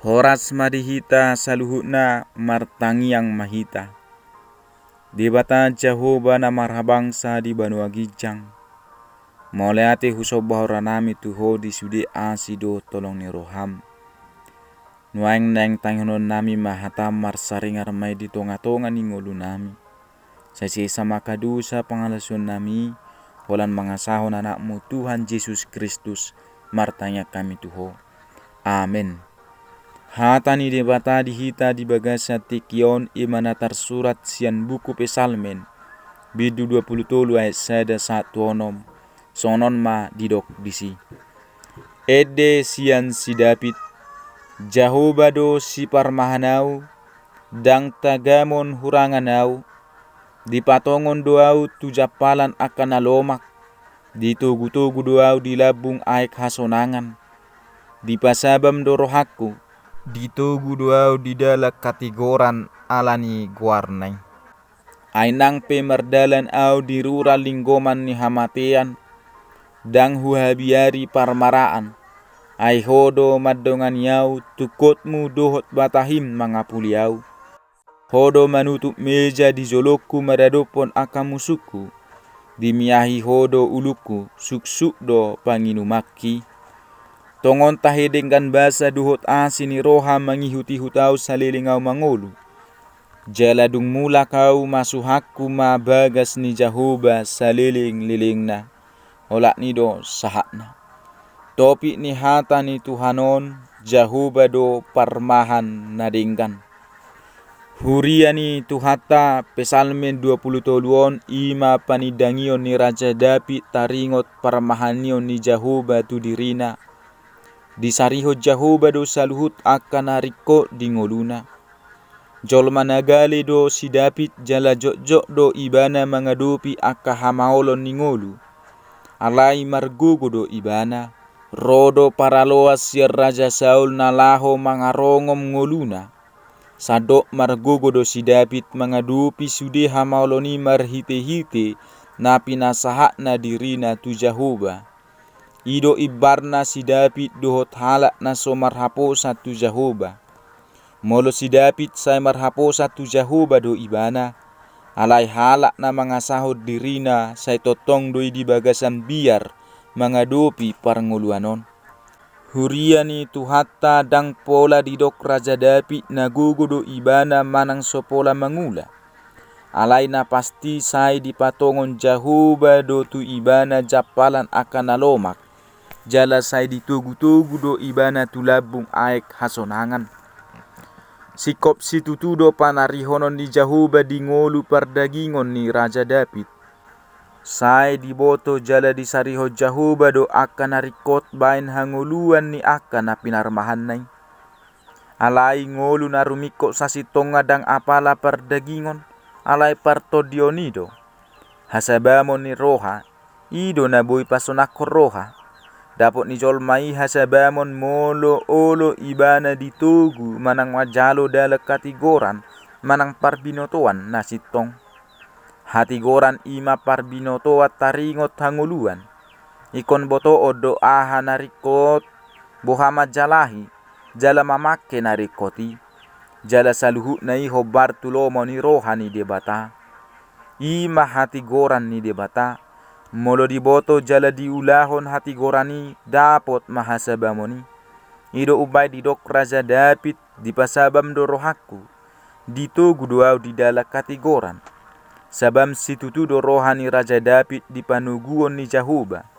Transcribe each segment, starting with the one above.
Horas madihita saluhutna martangiang mahita. Debata Jehovah na marhabangsa di banua gijang. Moleate husobah oranami tuho di sude asido tolong ni roham. Nuaing neng tanghonon nami mahatam marsaringar may di tonga-tonga ni ngolu nami. Sa sama kadusa pangalasun nami, holan mangasahon anakmu Tuhan Yesus Kristus, martanya kami tuho. Amin. Hata ni debata dihita di bagasa tikion imana tersurat sian buku Pesalmen bidu 23 ayat 1 onom sonon ma didok disi. Ede sian si David Jahobado si parmahanau dang tagamon huranganau dipatongon doau tujapalan akan alomak ditugu-tugu doau di labung aek hasonangan dipasabam dorohaku ditugu doau di dalak katigoran alani guarnai. Ainang pemerdalan au di rura linggoman ni hamatean dang huhabiari parmaraan. Ai hodo madongan yau tukotmu dohot batahim mangapuliau. Hodo manutup meja di jolokku madadopon akamusuku. Dimiahi hodo uluku suksuk do panginumaki. Tongon tahedengkan basa duhot asini roha mangihuti hutau salilingau mangolu. Jaladung mula kau masuhaku mabagas ni Jehovah saliling-lilingna. Olak ni do sahatna. Topi ni hata ni Tuhanon Jehovah do parmahan nadingkan. Huria ni Tuhata Pesalmen 23 ima panidangion ni Raja David taringot parmahanion ni Jehovah tu dirina. Disariho Jehovah do saluhut akan hariko dingoluna. Jolma nagali do si David jala jok-jok do ibana mangadupi akka hamaolon ningolu. Alai margugo do ibana. Rodo paraloas siar Raja Saul nalaho mangarongom ngoluna. Sadok margugo do si David mangadupi sude hamaoloni marhite-hite na pinasahak na dirina tu Jehovah. Ido ibarna si David dohot halak na so marhapo satu Jehovah. Molo si David say marhapo satu Jehovah do ibana. Alai halak na mangasahod dirina say totong doi di bagasan biar mangadopi parngoluanon. Huria ni Tuhata dang pola didok Raja David nagugo do ibana manang sopola mangula. Alai na pasti say dipatongon Jehovah do tu ibana japalan akan alomak. Jala say ditugu-tugu do ibana tulabung aek hasonangan. Sikop situtudo panarihonon ni Jehovah dingolu pardagingon ni Raja David. Say diboto jala disariho Jehovah do akan narikot bain hanguluan ni akan na pinarmahanay. Alai ngolu narumiko sasitonga dang apala pardagingon. Alai partodionido. Hasabamon ni roha. Ido na boy pasonakor roha. Dapot ni jolmai hasabamon molo olo ibana ditugu manang majalo dala katigoran manang parbinotoan nasitong. Hatigoran ima parbinotoa taringot hanguluan. Ikon boto odo aha narikot bohama jalahi jala mamake narikoti. Jala saluhut na iho Bartulomo ni rohani debata. Ima hatigoran ni debata. Molo diboto jala diulahon hati gorani dapot mahasabamoni. Ido ubay didok Raja David dipasabam do rohaku. Ditugu doau di dala katigoran. Sabam situtu do rohani Raja David dipanuguon ni Jehovah.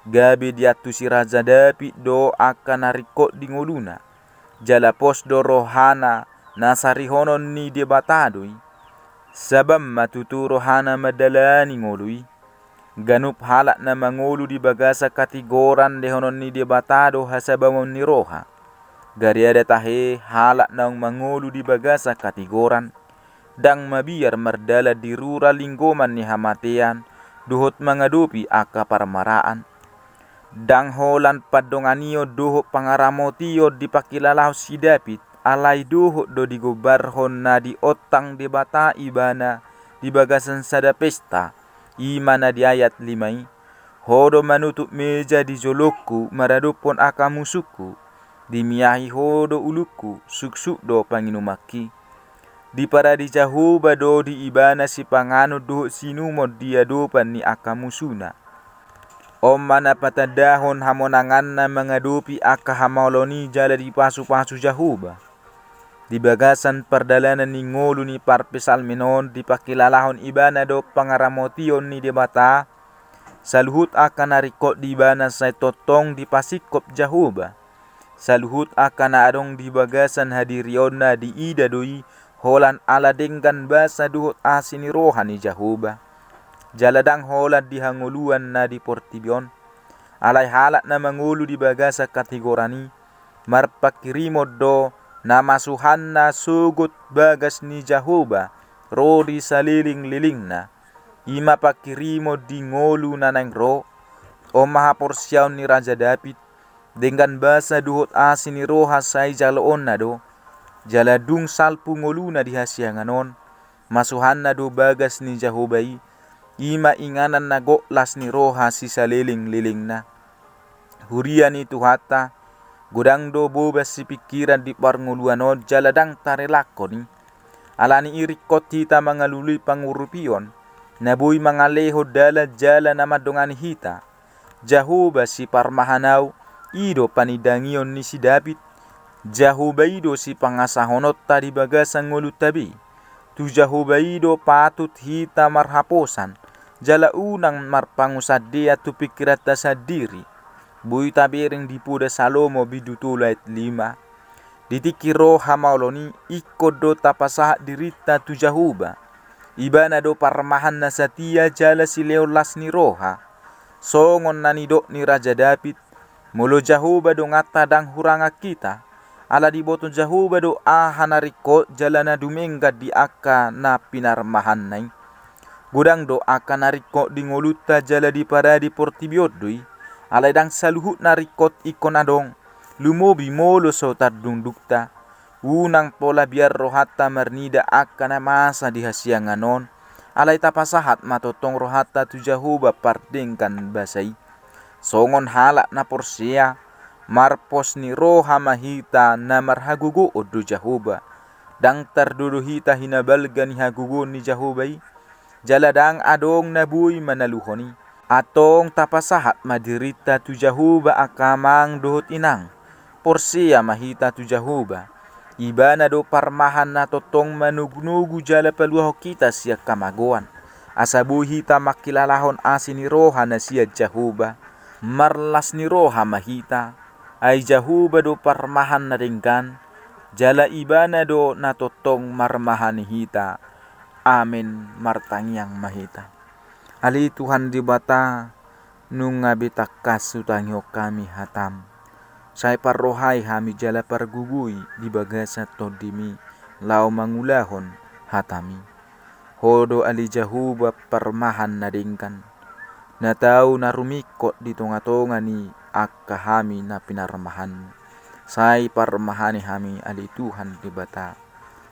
Gabi diatu si Raja David do akan narikot dingoluna. Jala pos do rohana nasarihonon ni debatadoi. Sabam matutu rohana madalani ngolui. Ganup halak na mangulu di bagasa katigoran dehonon ni debatado hasabamon ni roha. Gariada tahe halak na mangulu di bagasa katigoran. Dang mabiar mardala di rura linggoman ni hamatean. Duhot mangadupi aka parmaraan. Dang holan padonganio duhot pangaramotio dipakilalau si David. Alai duhot do digobarhon na di otang debata ibana di bagasan sada pesta. Imana di ayat 5. Hodo manutup meja di jolokku maradupon akamusuku. dimiahi hodo uluku suksuk do panginumaki. Di para di Jahoba do di ibana si pangano do sinumo dia dopan ni akamusuna. Om mana patadahon hamonangan na mengadupi aka hamaloni jala di pasu-pasu Jahoba. Di bagasan perdalanan ni ngolu ni parpesal menon di pakilalahon ibana do pangaramotion ni debata. Saluhut akan narikot di ibana say totong di pasikop Jahoba. Saluhut akan adong di bagasan hadirion na di ida doi holan ala denggan basa duhut asini rohani Jahoba. Jaladang holan di hanguluan na di portibion. Alay halat na mangulu di bagasa kategorani. Marpakirimod do na masuhan na sugut bagas ni Jahoba. Rodi saliling-liling na. Ima pakirimod di ngolu na nang ro. O mahaporsyaw ni Raja David. Dengan basa duhut asini roha say jaloon na do. Jaladung salpu ngoluna di hasianganon. Masuhan na do bagas ni Jahobai. Ima inganan na goklas ni roha si saliling-liling na. Hurian itu hata. Godang do bobas si pikiran di parnguluanod. Jaladang tarelako ni. Alani irikot hita mangalului pangurupion. Nabuy mangaleho dala jala na madongani hita. Jahoba si parmahanaw. Ido panidangion ni si David. Jahobaido si pangasahonot tadi bagasang ngulut tabi. Tu Jahobaido patut hita marhaposan. Jala unang marpangusadea tu pikirat tasadiri. Bui tabiring dipuda Salomo bidutulait 5. Ditikiro hamauloni ikodo tapasahat dirita tu Jahoba. Ibana do parmahan na satia jala si leolas ni roha. Songon nanidok ni Raja David. Mulo Jahoba do ngata dang huranga kita. Ala di boton Jahoba do ahanariko jalana dumengga di aka na pinarmahan nai. Gudang do aka nariko di ngoluta jala di para di portibiot doi. Ala dang saluhut narikot ikon adong. Lumobi molo so tardung dukta. Unang pola biar rohata mernida aka na masa di hasianganon. Alay tapasahat matotong rohata tu Jahoba pardengkan basai. Songon halak na porsia. Marpos ni roha mahita na marhagugo odo Jahoba. Dang tardudu hita hinabalga ni hagugo ni Jahobai. Jaladang adong nabuy manaluhoni. Atong tapasahat madirita tu Jahoba akamang dohot inang. Porsia mahita tu Jahoba. Ibana do parmahan na totong manugnugu jala paluaho kita siya kamagoan. Asabu hita makilalahon asini roha na siya Jahoba. Marlas ni roha mahita. Ay Jahoba do parmahan na ringkan. Jala ibana do natotong marmahan hita. Amin martangyang mahita. Ali Tuhan di bata nung ngabitakas utangyo kami hatam. Say parrohay hami jala pargugui di bagasa todimi lao mangulahon hatami. Hodo ali Jahoba parmahan na ringkan. Na tao na rumikot di tonga-tonga ni akahami na pinarmahan. Say parmahani hami ali Tuhan di bata.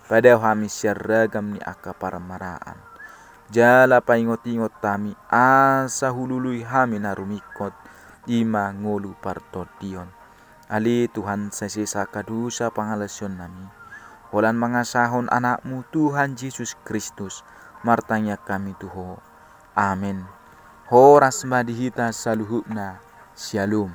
Padaw hami syaragam ni akaparmaraan. Jala paingot-ingot tami asa hulului hami na rumikot ima ngolu partodion. Ali Tuhan sa sisa kadusa pangalasyon nami. Walan mangasahon anakmu Tuhan Yesus Kristus. Martanya kami Tuho. Amin. Horas madihita saluhutna. Shalom.